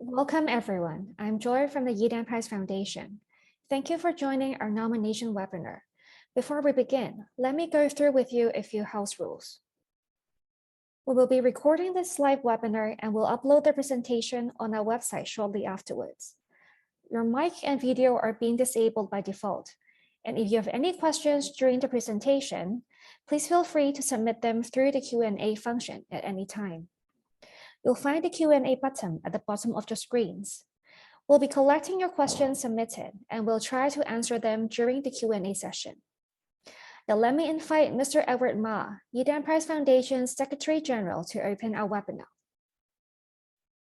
Welcome, everyone. I'm Joy from the Yidan Prize Foundation. Thank you for joining our nomination webinar. Before we begin, let me go through with you a few house rules. We will be recording this live webinar and will upload the presentation on our website shortly afterwards. Your mic and video are being disabled by default. And if you have any questions during the presentation, please feel free to submit them through the Q&A function at any time. You'll find the Q&A button at the bottom of your screens. We'll be collecting your questions submitted, and we'll try to answer them during the Q&A session. Now let me invite Mr. Edward Ma, Yidan Prize Foundation's Secretary General, to open our webinar.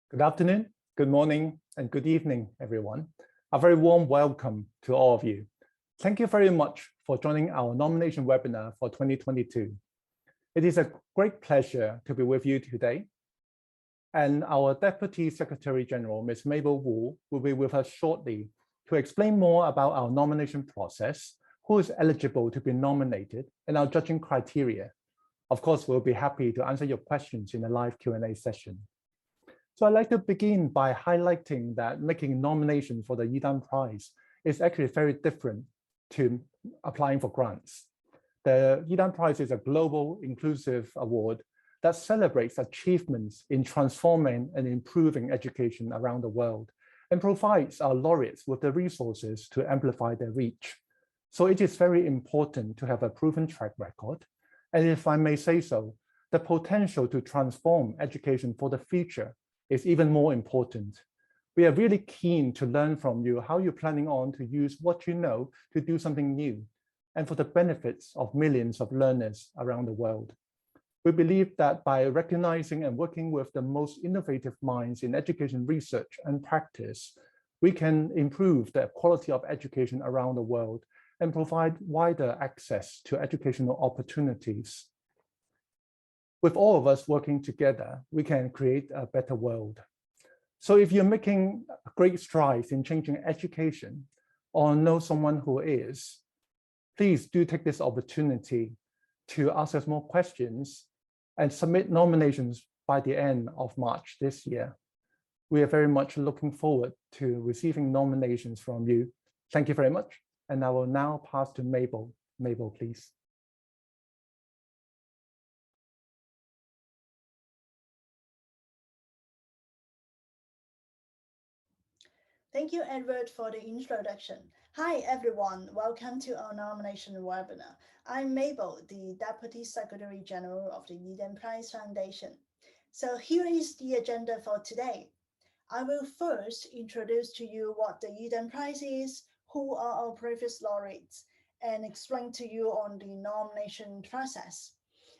Good afternoon, good morning, and good evening, everyone. A very warm welcome to all of you. Thank you very much for joining our nomination webinar for 2022. It is a great pleasure to be with you today. And our Deputy Secretary General, Ms. Mabel Woo, will be with us shortly to explain more about our nomination process, who is eligible to be nominated, and our judging criteria. Of course, we'll be happy to answer your questions in a live Q&A session. So I'd like to begin by highlighting that making nominations for the Yidan Prize is actually very different to applying for grants. The Yidan Prize is a global inclusive award that celebrates achievements in transforming and improving education around the world and provides our laureates with the resources to amplify their reach. So it is very important to have a proven track record. And if I may say so, the potential to transform education for the future is even more important. We are really keen to learn from you how you're planning on to use what you know to do something new and for the benefits of millions of learners around the world. We believe that by recognizing and working with the most innovative minds in education research and practice, we can improve the quality of education around the world and provide wider access to educational opportunities. With all of us working together, we can create a better world. So if you're making great strides in changing education or know someone who is, please do take this opportunity to ask us more questions and submit nominations by the end of March this year. We are very much looking forward to receiving nominations from you. Thank you very much. And I will now pass to Mabel. Mabel, please. Thank you, Edward, for the introduction. Hi, everyone. Welcome to our nomination webinar. I'm Mabel, the Deputy Secretary General of the Yidan Prize Foundation. So here is the agenda for today. I will first introduce to you what the Yidan Prize is, who are our previous laureates, and explain to you on the nomination process.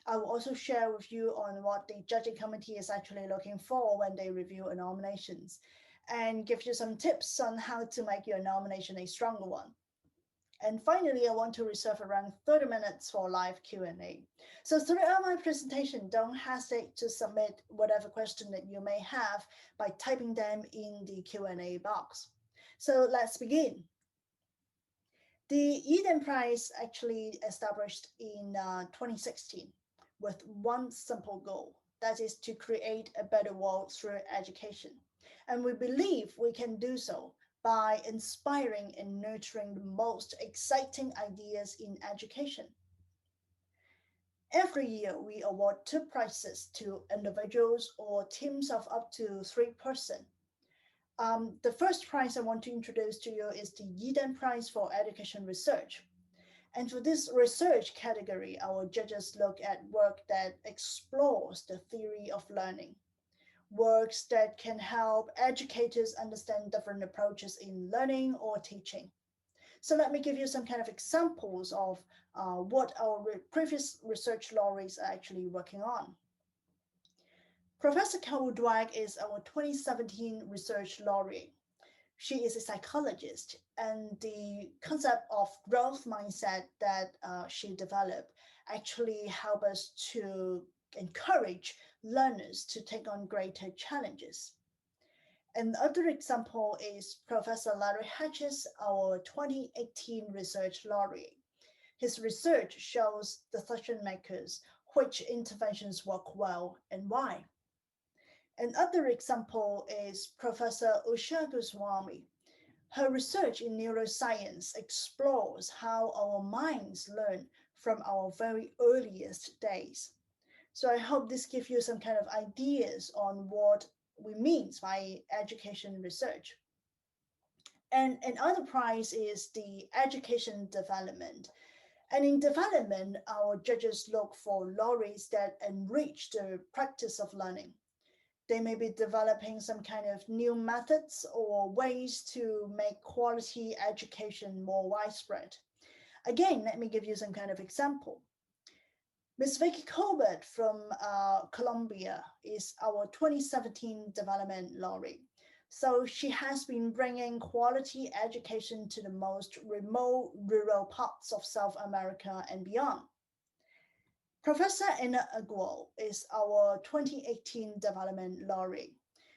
I will also share with you on what the judging committee is actually looking for when they review nominations, and give you some tips on how to make your nomination a stronger one. And finally, I want to reserve around 30 minutes for live Q&A. So throughout my presentation, don't hesitate to submit whatever question that you may have by typing them in the Q&A box. So let's begin. The Yidan Prize actually established in 2016 with one simple goal, that is to create a better world through education. And we believe we can do so by inspiring and nurturing the most exciting ideas in education. Every year, we award 2 prizes to individuals or teams of up to 3 persons. The first prize I want to introduce to you is the Yidan Prize for Education Research. And for this research category, our judges look at work that explores the theory of learning, works that can help educators understand different approaches in learning or teaching. So let me give you some kind of examples of what our previous research laureates are actually working on. Professor Carol Dweck is our 2017 research laureate. She is a psychologist, and the concept of growth mindset that she developed actually helped us to encourage learners to take on greater challenges. Another example is Professor Larry Hatches, our 2018 research laureate. His research shows decision makers which interventions work well and why. Another example is Professor Usha Goswami. Her research in neuroscience explores how our minds learn from our very earliest days. So I hope this gives you some kind of ideas on what we mean by education research. And another prize is the education development. And in development, our judges look for laureates that enrich the practice of learning. They may be developing some kind of new methods or ways to make quality education more widespread. Again, let me give you some kind of example. Ms. Vicky Colbert from Colombia is our 2017 Development Laureate. So she has been bringing quality education to the most remote rural parts of South America and beyond. Professor Ina Agual is our 2018 Development Laureate.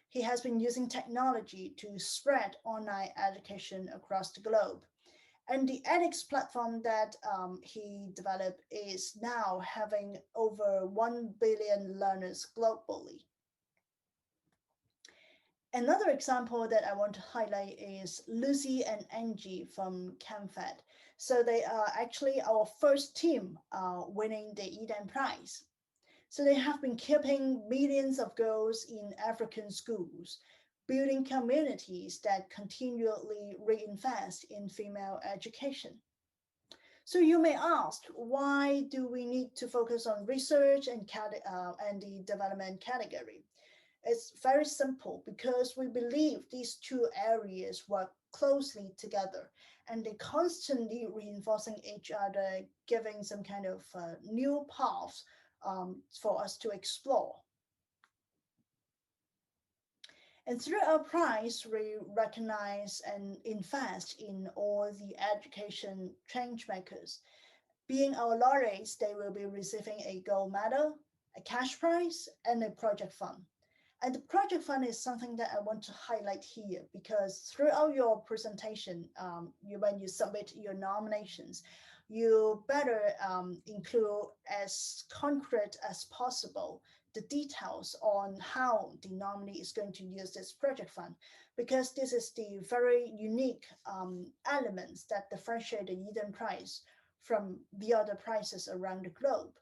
He has been using technology to spread online education across the globe. And the edX platform that he developed is now having over 1 billion learners globally. Another example that I want to highlight is Lucy and Angie from CamFed. So they are actually our first team winning the Yidan Prize. So they have been keeping millions of girls in African schools, building communities that continually reinvest in female education. So you may ask, why do we need to focus on research and the development category? It's very simple because we believe these two areas work closely together and they constantly reinforcing each other, giving some kind of new paths for us to explore. And through our prize, we recognize and invest in all the education change makers. Being our laureates, they will be receiving a gold medal, a cash prize, and a project fund. And the project fund is something that I want to highlight here because throughout your presentation, when you submit your nominations, you better include as concrete as possible the details on how the nominee is going to use this project fund, because this is the very unique elements that differentiate the Yidan Prize from the other prizes around the globe.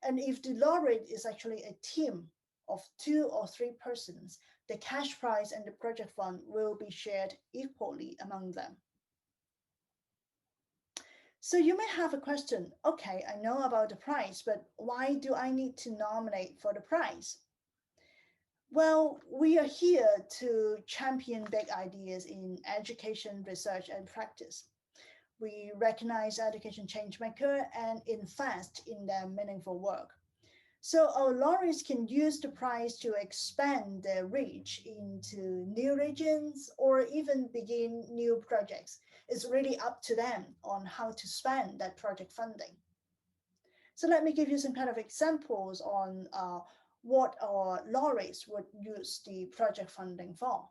And if the laureate is actually a team of 2 or 3 persons, the cash prize and the project fund will be shared equally among them. So you may have a question, okay, I know about the prize, but why do I need to nominate for the prize? Well, we are here to champion big ideas in education, research, and practice. We recognize education changemaker and invest in their meaningful work. So our laureates can use the prize to expand their reach into new regions or even begin new projects. It's really up to them on how to spend that project funding. So let me give you some kind of examples on what our laureates would use the project funding for.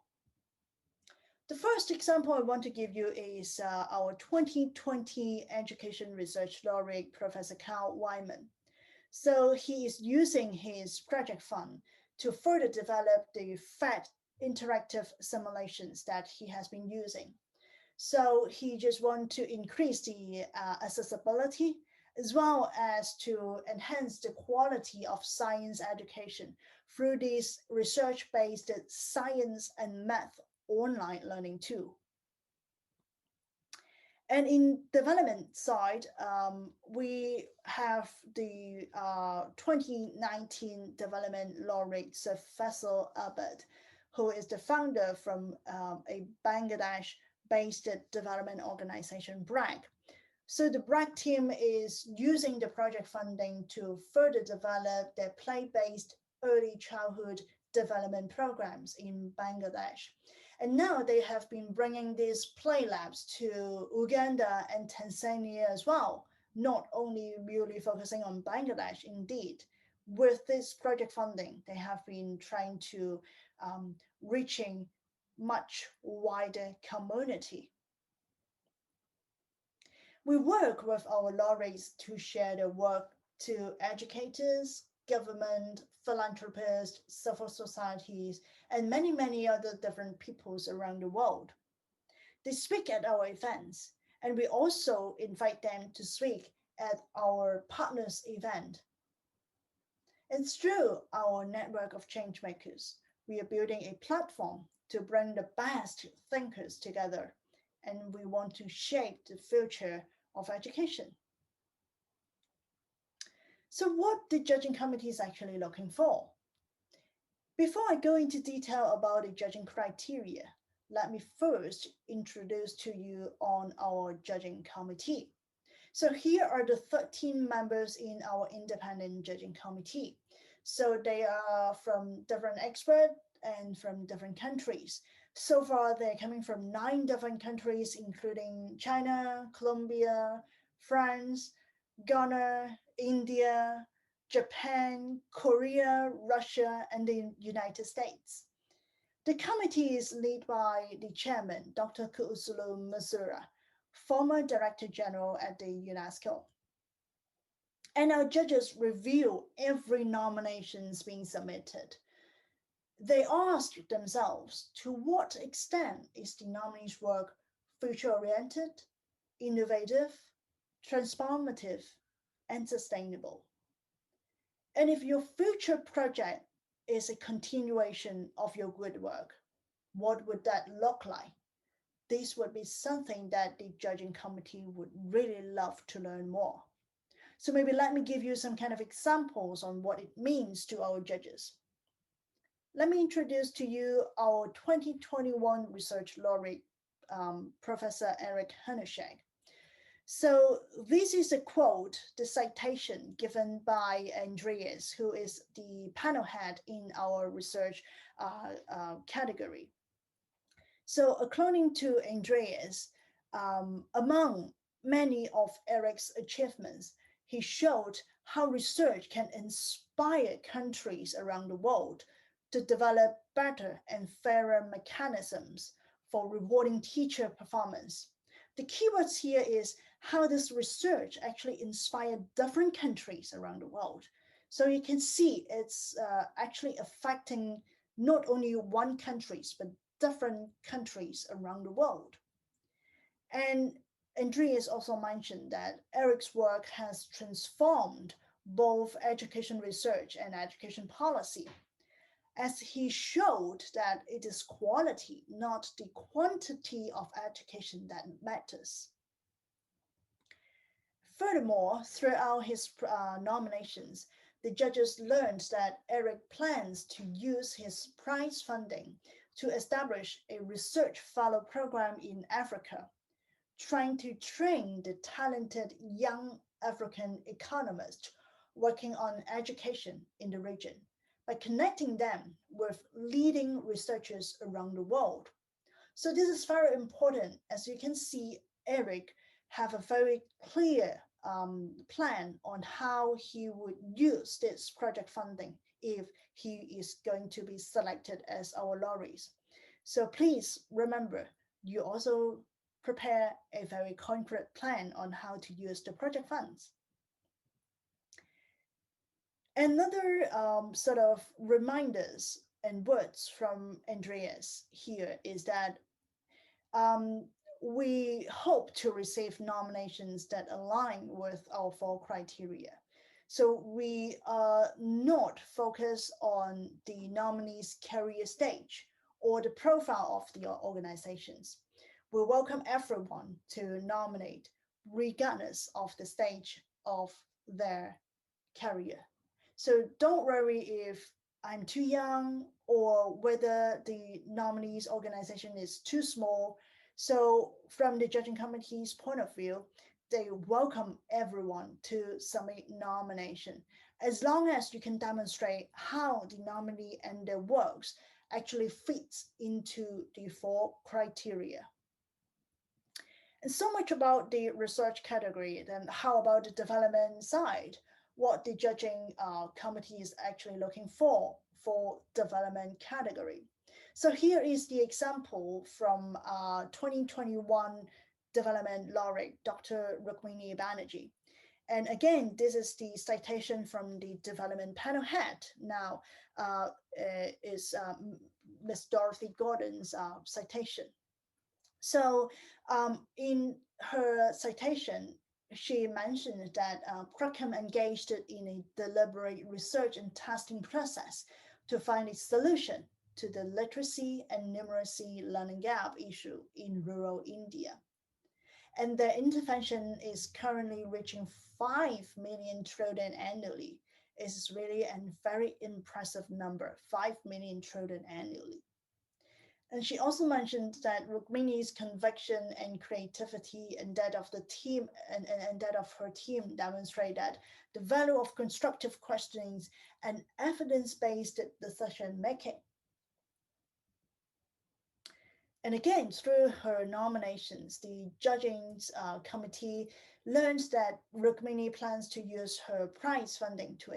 The first example I want to give you is our 2020 Education Research Laureate, Professor Carl Wyman. So he is using his project fund to further develop the PhET interactive simulations that he has been using. So he just wants to increase the accessibility as well as to enhance the quality of science education through this research-based science and math online learning tool. And in development side, we have the 2019 Development Laureate Sir Faisal Abed, who is the founder from a Bangladesh-based development organization, BRAG. So the BRAG team is using the project funding to further develop their play-based early childhood development programs in Bangladesh. And now they have been bringing these play labs to Uganda and Tanzania as well, not only merely focusing on Bangladesh. Indeed, with this project funding, they have been trying to reaching much wider community. We work with our laureates to share their work to educators, government, philanthropists, civil societies, and many, many other different peoples around the world. They speak at our events, and we also invite them to speak at our partners' event. And through our network of change makers, we are building a platform to bring the best thinkers together, and we want to shape the future of education. So what the judging committee is actually looking for? Before I go into detail about the judging criteria, let me first introduce to you on our judging committee. So here are the 13 members in our independent judging committee. So they are from different experts and from different countries. So far, they're coming from 9 different countries, including China, Colombia, France, Ghana, India, Japan, Korea, Russia, and the United States. The committee is led by the chairman, Dr. Kuusulu Masura, former Director General at the UNESCO. And our judges review every nominations being submitted. They ask themselves, to what extent is the nominee's work future-oriented, innovative, transformative, and sustainable? And if your future project is a continuation of your good work, what would that look like? This would be something that the judging committee would really love to learn more. So maybe let me give you some kind of examples on what it means to our judges. Let me introduce to you our 2021 research laureate, Professor Eric Hanushek. So this is a quote, the citation given by Andreas, who is the panel head in our research category. So according to Andreas, among many of Eric's achievements, he showed how research can inspire countries around the world to develop better and fairer mechanisms for rewarding teacher performance. The keywords here is how this research actually inspired different countries around the world. So you can see it's actually affecting not only one country, but different countries around the world. And Andreas also mentioned that Eric's work has transformed both education research and education policy, as he showed that it is quality, not the quantity of education that matters. Furthermore, throughout his nominations, the judges learned that Eric plans to use his prize funding to establish a research fellow program in Africa, trying to train the talented young African economists working on education in the region by connecting them with leading researchers around the world. So this is very important. As you can see, Eric have a very clear plan on how he would use this project funding if he is going to be selected as our laureate. So please remember, you also prepare a very concrete plan on how to use the project funds. Another sort of reminders and words from Andreas here is that we hope to receive nominations that align with our 4 criteria. So we are not focused on the nominee's career stage or the profile of the organizations. We welcome everyone to nominate regardless of the stage of their career. So don't worry if I'm too young or whether the nominee's organization is too small. So from the judging committee's point of view, they welcome everyone to submit nomination, as long as you can demonstrate how the nominee and their works actually fits into the 4 criteria. And so much about the research category. Then how about the development side? What the judging committee is actually looking for development category. So here is the example from 2021 Development Laureate, Dr. Rukmini Banerjee. And again, this is the citation from the development panel head. Now is Ms. Dorothy Gordon's citation. So in her citation, she mentioned that Crookham engaged in a deliberate research and testing process to find a solution to the literacy and numeracy learning gap issue in rural India. And their intervention is currently reaching 5 million children annually. It's really a very impressive number, 5 million children annually. And she also mentioned that Rukmini's conviction and creativity and that of the team and that of her team demonstrate that the value of constructive questioning and evidence-based decision making. And again, through her nominations, the judging committee learns that Rukmini plans to use her prize funding to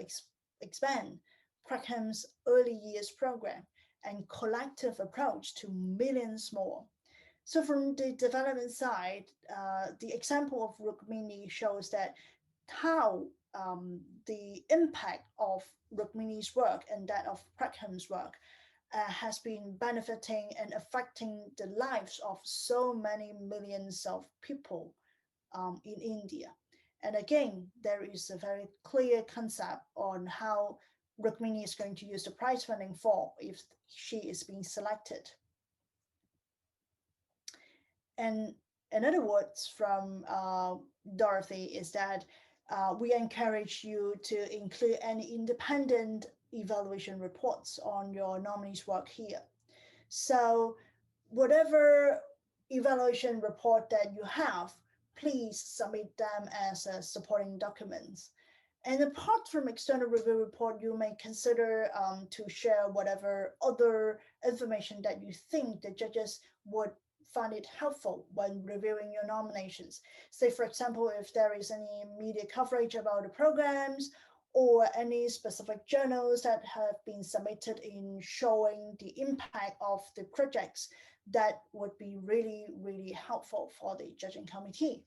expand Crackham's early years program and collective approach to millions more. So from the development side, the example of Rukmini shows that how the impact of Rukmini's work and that of Crackham's work has been benefiting and affecting the lives of so many millions of people in India. And again, there is a very clear concept on how Rukmini is going to use the prize funding for if she is being selected. And in other words from Dorothy is that we encourage you to include any independent evaluation reports on your nominee's work here. So whatever evaluation report that you have, please submit them as supporting documents. And apart from external review report, you may consider to share whatever other information that you think the judges would find it helpful when reviewing your nominations. Say, for example, if there is any media coverage about the programs or any specific journals that have been submitted in showing the impact of the projects, that would be really, really helpful for the judging committee.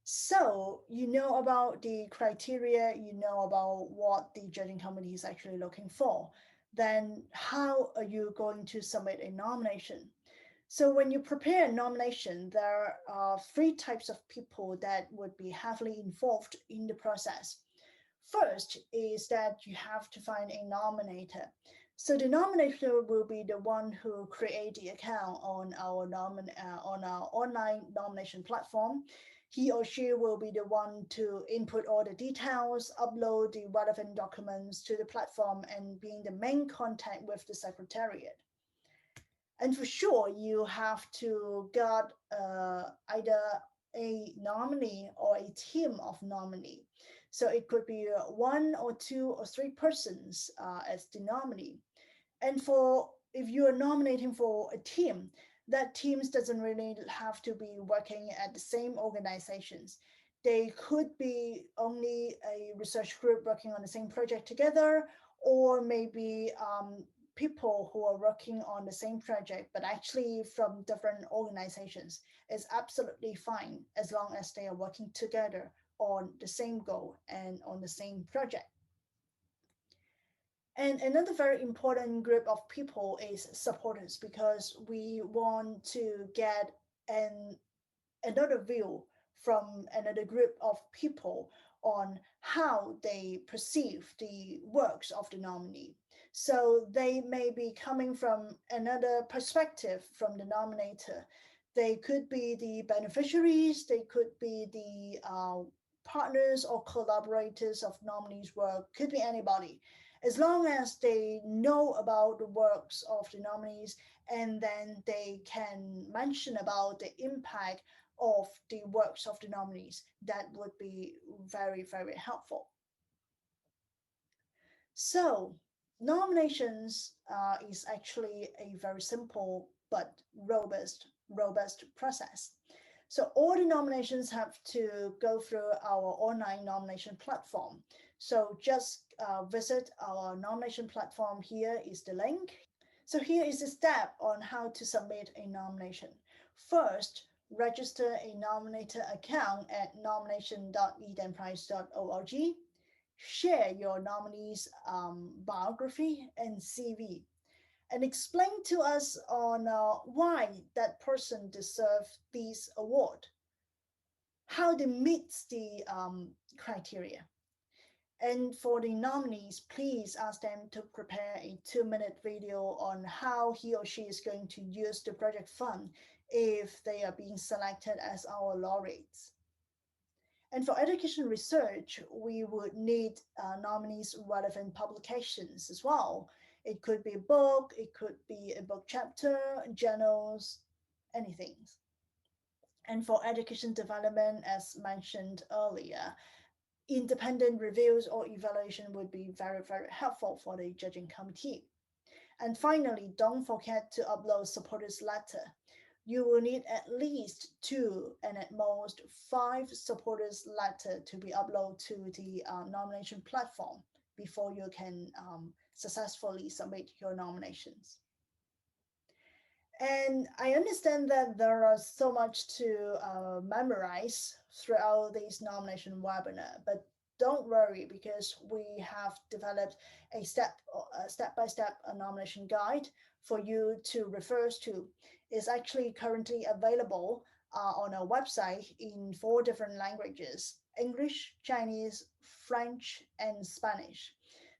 So you know about the criteria, you know about what the judging committee is actually looking for. Then how are you going to submit a nomination? So when you prepare a nomination, there are 3 types of people that would be heavily involved in the process. First is that you have to find a nominator. So the nominator will be the one who create the account on our online nomination platform. He or she will be the one to input all the details, upload the relevant documents to the platform, and being the main contact with the secretariat. And for sure, you have to get either a nominee or a team of nominee. So it could be 1 or 2 or 3 persons as the nominee. And if you are nominating for a team, that teams doesn't really have to be working at the same organizations. They could be only a research group working on the same project together, or maybe people who are working on the same project, but actually from different organizations. Is absolutely fine as long as they are working together on the same goal and on the same project. And another very important group of people is supporters, because we want to get another view from another group of people on how they perceive the works of the nominee. So they may be coming from another perspective from the nominator. They could be the beneficiaries, they could be the partners or collaborators of nominees' work, could be anybody. As long as they know about the works of the nominees, and then they can mention about the impact of the works of the nominees, that would be very, very helpful. So nominations is actually a very simple but robust process. So all the nominations have to go through our online nomination platform. So just visit our nomination platform. Here is the link. So here is the step on how to submit a nomination. First, register a nominator account at nomination.yidanprize.org, share your nominee's biography and CV, and explain to us on why that person deserves this award, how they meet the criteria. And for the nominees, please ask them to prepare a 2-minute video on how he or she is going to use the project fund if they are being selected as our laureates. And for education research, we would need nominees' relevant publications as well. It could be a book, it could be a book chapter, journals, anything. And for education development, as mentioned earlier, independent reviews or evaluation would be very, very helpful for the judging committee. And finally, don't forget to upload supporters letter. You will need at least 2 and at most 5 supporters letter to be uploaded to the nomination platform before you can successfully submit your nominations. And I understand that there are so much to memorize throughout this nomination webinar, but don't worry, because we have developed a step-by-step nomination guide for you to refer to. It's actually currently available on our website in 4 different languages: English, Chinese, French, and Spanish.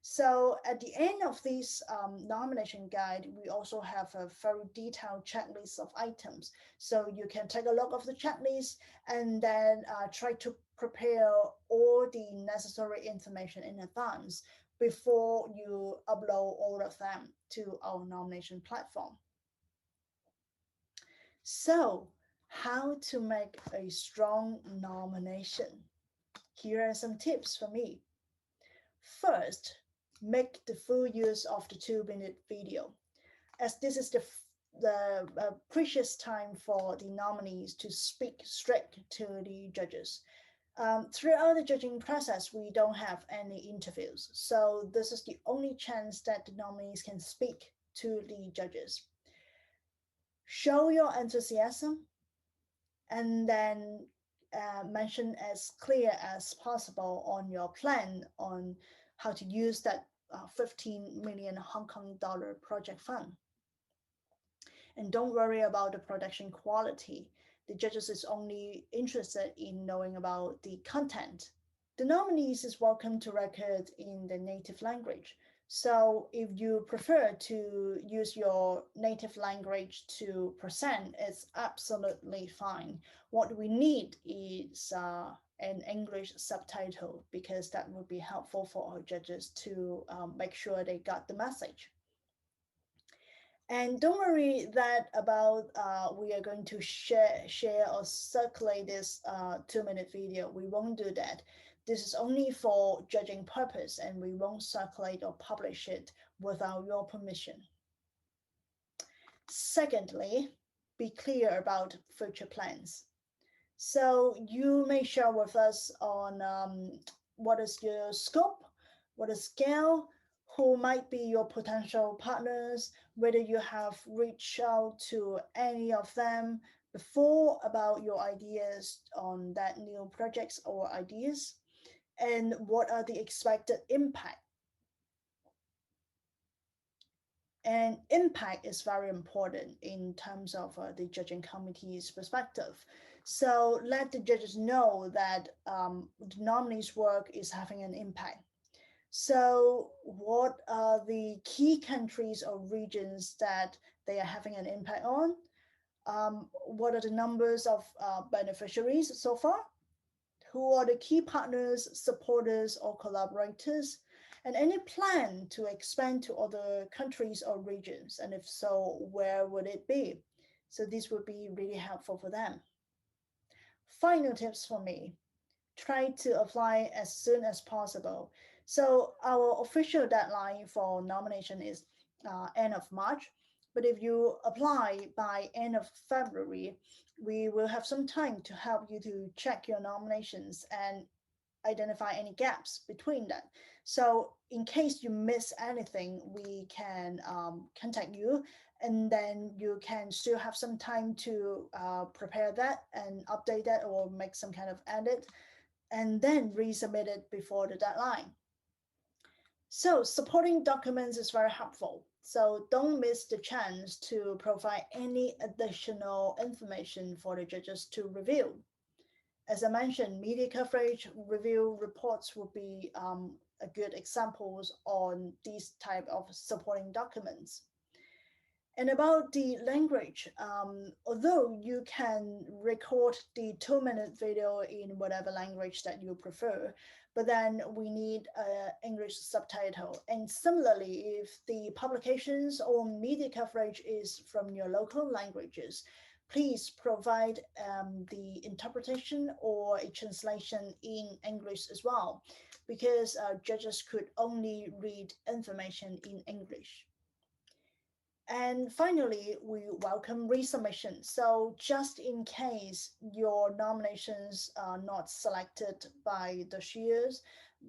So at the end of this nomination guide, we also have a very detailed checklist of items. So you can take a look of the checklist and then try to prepare all the necessary information in advance before you upload all of them to our nomination platform. So how to make a strong nomination? Here are some tips for me. First, make the full use of the 2-minute video, as this is the precious time for the nominees to speak straight to the judges. Throughout the judging process, we don't have any interviews, so this is the only chance that the nominees can speak to the judges. Show your enthusiasm, and then mention as clear as possible on your plan on how to use that 15 million Hong Kong dollar project fund. And don't worry about the production quality. The judges is only interested in knowing about the content. The nominees is welcome to record in the native language. So if you prefer to use your native language to present, it's absolutely fine. What we need is an English subtitle, because that would be helpful for our judges to make sure they got the message. And don't worry that about we are going to share or circulate this 2-minute video. We won't do that. This is only for judging purpose, and we won't circulate or publish it without your permission. Secondly, be clear about future plans. So you may share with us on what is your scope, what is scale, who might be your potential partners, whether you have reached out to any of them before about your ideas on that new projects or ideas, and what are the expected impact. And impact is very important in terms of the judging committee's perspective. So let the judges know that the nominee's work is having an impact. So what are the key countries or regions that they are having an impact on? What are the numbers of beneficiaries so far? Who are the key partners, supporters, or collaborators? And any plan to expand to other countries or regions? And if so, where would it be? So this would be really helpful for them. Final tips for me: try to apply as soon as possible. So our official deadline for nomination is end of March. But if you apply by end of February, we will have some time to help you to check your nominations and identify any gaps between that. So in case you miss anything, we can contact you, and then you can still have some time to prepare that and update that or make some kind of edit, and then resubmit it before the deadline. So supporting documents is very helpful. So don't miss the chance to provide any additional information for the judges to review. As I mentioned, media coverage review reports will be a good examples on these type of supporting documents. And about the language, although you can record the 2-minute video in whatever language that you prefer, but then we need an English subtitle. And similarly, if the publications or media coverage is from your local languages, please provide the interpretation or a translation in English as well, because judges could only read information in English. And finally, we welcome resubmission. So just in case your nominations are not selected by the years,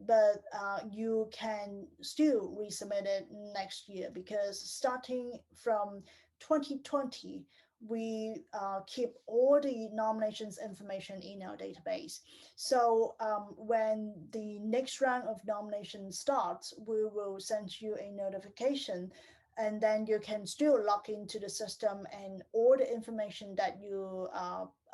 but you can still resubmit it next year, because starting from 2020, we keep all the nominations information in our database. So when the next round of nominations starts, we will send you a notification, and then you can still log into the system, and all the information that you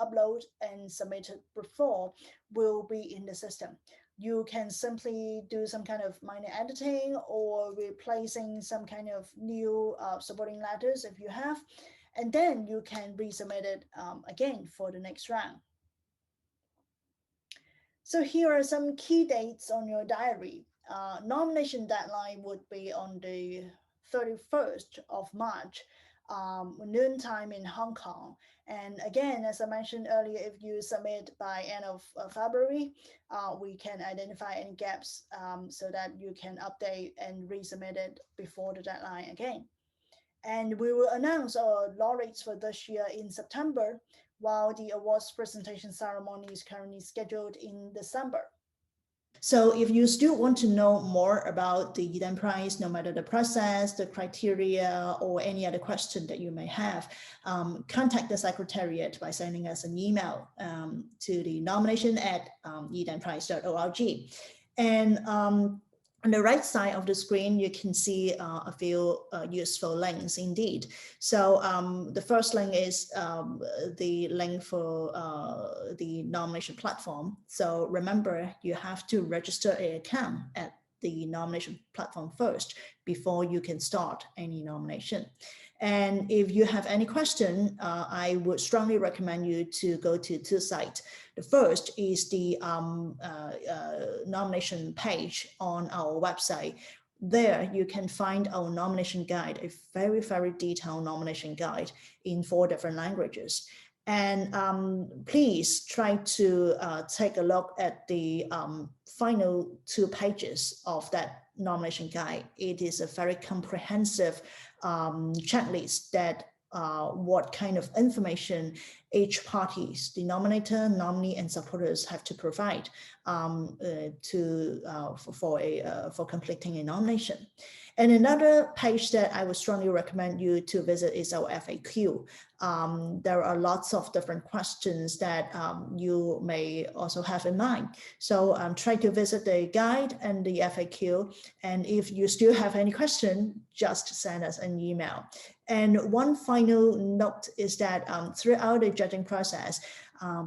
upload and submitted before will be in the system. You can simply do some kind of minor editing or replacing some kind of new supporting letters if you have, and then you can resubmit it again for the next round. So here are some key dates on your diary. Nomination deadline would be on the 31st of March, noontime in Hong Kong. And again, as I mentioned earlier, if you submit by end of February, we can identify any gaps so that you can update and resubmit it before the deadline again. And we will announce our laureates for this year in September, while the awards presentation ceremony is currently scheduled in December. So if you still want to know more about the Yidan Prize, no matter the process, the criteria, or any other question that you may have, contact the Secretariat by sending us an email to the nomination@yidanprize.org. And on the right side of the screen, you can see a few useful links indeed. So the first link is the link for the nomination platform. So remember, you have to register an account at the nomination platform first before you can start any nomination. And if you have any question, I would strongly recommend you to go to two sites. The first is the nomination page on our website. There you can find our nomination guide, a very, very detailed nomination guide in 4 different languages. And please try to take a look at the final 2 pages of that nomination guide. It is a very comprehensive checklist that what kind of information each parties, the nominator, nominee, and supporters have to provide for completing a nomination. And another page that I would strongly recommend you to visit is our FAQ. There are lots of different questions that you may also have in mind. So try to visit the guide and the FAQ. And if you still have any question, just send us an email. And one final note is that throughout the judging process,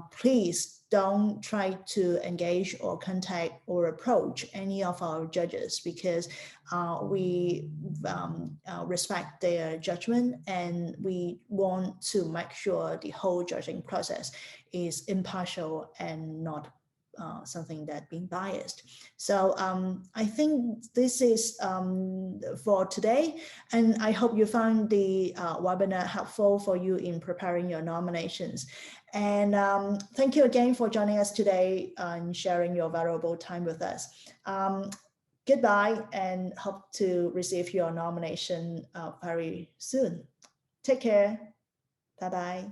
please don't try to engage or contact or approach any of our judges, because we respect their judgment, and we want to make sure the whole judging process is impartial and not something that being biased. So I think this is for today, and I hope you found the webinar helpful for you in preparing your nominations. And thank you again for joining us today and sharing your valuable time with us. Goodbye, and hope to receive your nomination very soon. Take care. Bye-bye.